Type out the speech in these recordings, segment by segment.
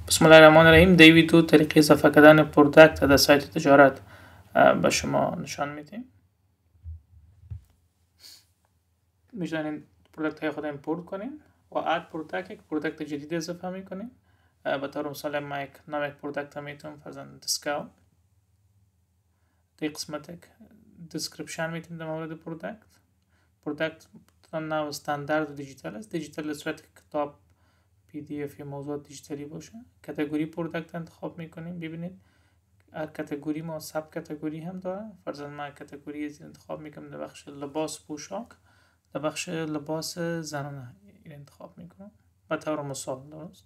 بسم الله الرحمن الرحیم. دیوید طریقه اضافه کردن پروداکت در سایت تجارت به شما نشان میدیم. میتونین پروداکت های خود امپورت کنین و اد پروداکت، یک پروداکت جدید اضافه میکنین. به طور مثال ما یک نام یک پروداکت میتونم فرضاً دیسکاونت. در قسمت یک دیسکریپشن میتونیم در مورد پروداکت نام استاندارد و دیجیتال است. دیجیتال صورت کتاب، پی دی اف یا موضوعات دیجیتالی باشه. کاتگوری پروداکت انتخاب میکنیم. ببینید هر کاتگوری ما ساب کاتگوری هم داره. فرضاً ما کاتگوری از انتخاب میکنم در بخش لباس پوشاک، در بخش لباس زنانه این انتخاب میکنم به طور مثال. درست.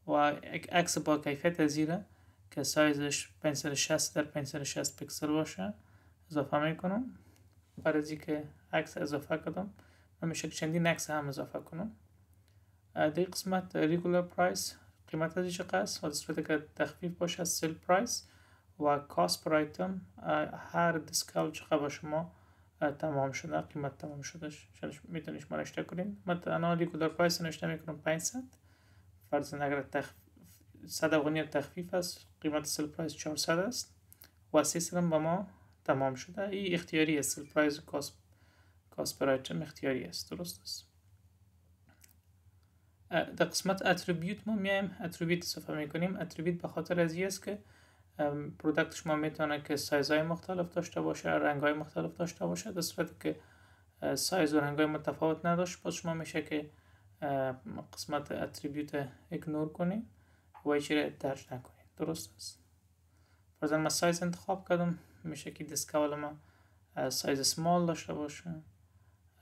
و یک عکس با کیفیت زیره که سایزش 560 در 560 پیکسل باشه اضافه میکنم. بعد از اینکه عکس اضافه کردم من میشه چندین عکس هم اضافه کنم. در قسمت ریگولر پرایس قیمت از چقدر است و در صورتی که تخفیف باشه سیل پرایس و کاست پر آیتم هر دیسکاونت چقدر با شما تمام شده، قیمت تمام شده میتونید شما نوشته کنین. مثلا ریگولر پرایس نوشته میکنم 500. فرضاً اگر 100 افغانی تخفیف است قیمت سیل پرایس 400 است و سیستم با ما تمام شده. این اختیاری است. سیل پرایس و کاست پر آیتم اختیاری است. درست است. در قسمت اتریبیوت ما میایم اتریبیوت اضافه میکنیم. اتریبیوت به خاطر از این است که پروداکت شما میتونه که سایزهای مختلف داشته باشه، رنگهای مختلف داشته باشه. در صورتی که سایز و رنگهای متفاوت نداشت باز شما میشه که قسمت اتریبیوت ایگنور کنید و هیچی را درج نکنید. درست است. فرضاً من سایز انتخاب کردم، میشه که دیسکاول ما سایز سمال داشته باشه.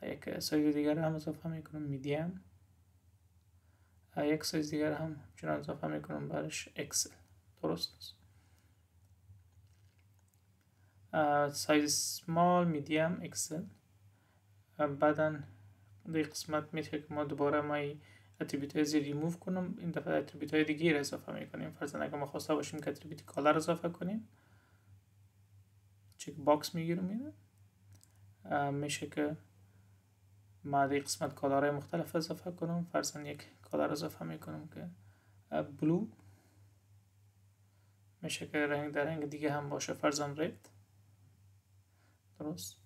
یک سایز دیگر هم اضافه میکنم میدیم. یک سایز دیگر هم چنان اضافه میکنم برش اکسل. درست است. سایز سمال میدیم اکسل. بعدا در قسمت میشه که ما دوباره ما اتریبیوت های زیر ریموو کنم. این دفعه اتریبیوت های دیگه را اضافه میکنیم. فرضاً اگر ما خواسته باشیم که اتریبیوت کالر اضافه کنیم چک باکس میگیرم میره. میشه که ما در قسمت کالر های مختلف اضافه کنم. فرضاً یک کالر اضافه میکنم که بلو. میشه که رنگ در رنگ دیگه هم باشه. فرضاً رد. درست.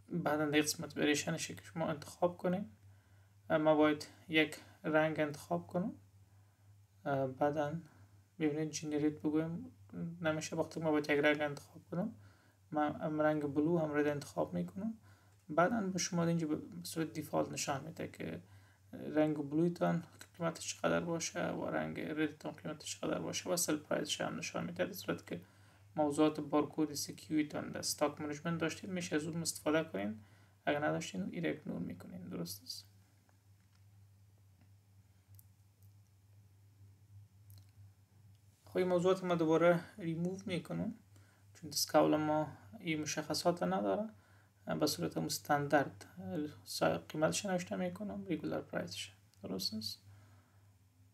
بعدا در قسمت وریشنش که شما انتخاب کنیم ما باید یک رنگ انتخاب کنم. بعدا ببینید جنریت بگویم نمیشه. وقتی ما باید یک رنگ انتخاب کنم من هم رنگ بلو هم رد انتخاب میکنم. بعدا به شما اینجا به صورت دیفالت نشان میده که رنگ بلویتان قیمتش چقدر باشه و رنگ ردتان قیمتش چقدر باشه و سل پرایسش هم نشان میده. در صورت که موضوعات بارکد سکیوریتیتان در استاک منیجمنت داشتید میشه از اون استفاده کنین. اگر نداشتین این را ایگنور میکنین. درست است. خب این موضوعات ما دوباره ریموو میکنم چون دیسکاول ما این مشخصات نداره. به صورت مستندرد قیمتش نوشته میکنم ریگولر پرایسش. درست است.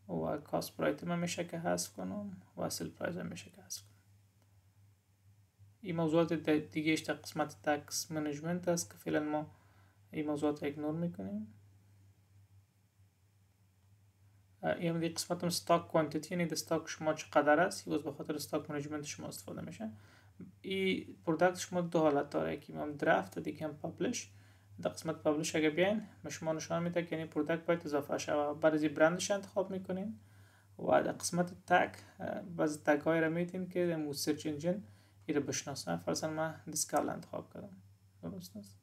و کاست پر آیتم میشه که حذف کنم و سیل پرایس میشه که حذف کنم. این موضوعات دیگه در قسمت تکس منیجمنت است که فعلا ما این موضوعات ایگنور میکنیم. این دیگه قسمت استاک کوانتیتی یعنی استاک شما چقدر است باز به خاطر استاک منیجمنت شما استفاده میشه. این پروداکت شما دو حالت داره که هم درافت دیگه هم پابلش. در قسمت پابلش اگه بیاین به شما نشان میده که یعنی پروداکت باید اضافه شه. بعد از برندش انتخاب میکنین و در قسمت تگ بعضی تگ های را میتین که در سرچ انجین این رو بشناسه. فرضاً من دیسکاول انتخاب کردم. درست است.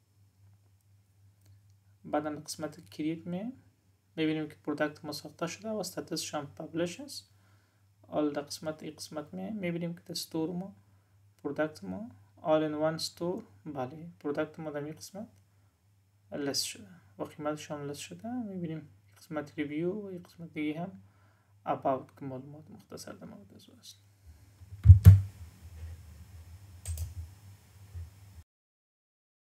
بعدا در قسمت کریت میبینیم که پروداکت ما ساخته شده و استاتسش هم پابلش است. آل در قسمت میبینیم که استور ما پروداکت ما all in one store بله پروداکت ما در این قسمت لیست شده و قیمتش هم لیست شده. میبینیم قسمت ریویو و قسمت دیگه هم about که معلومات مختصر در مورد است.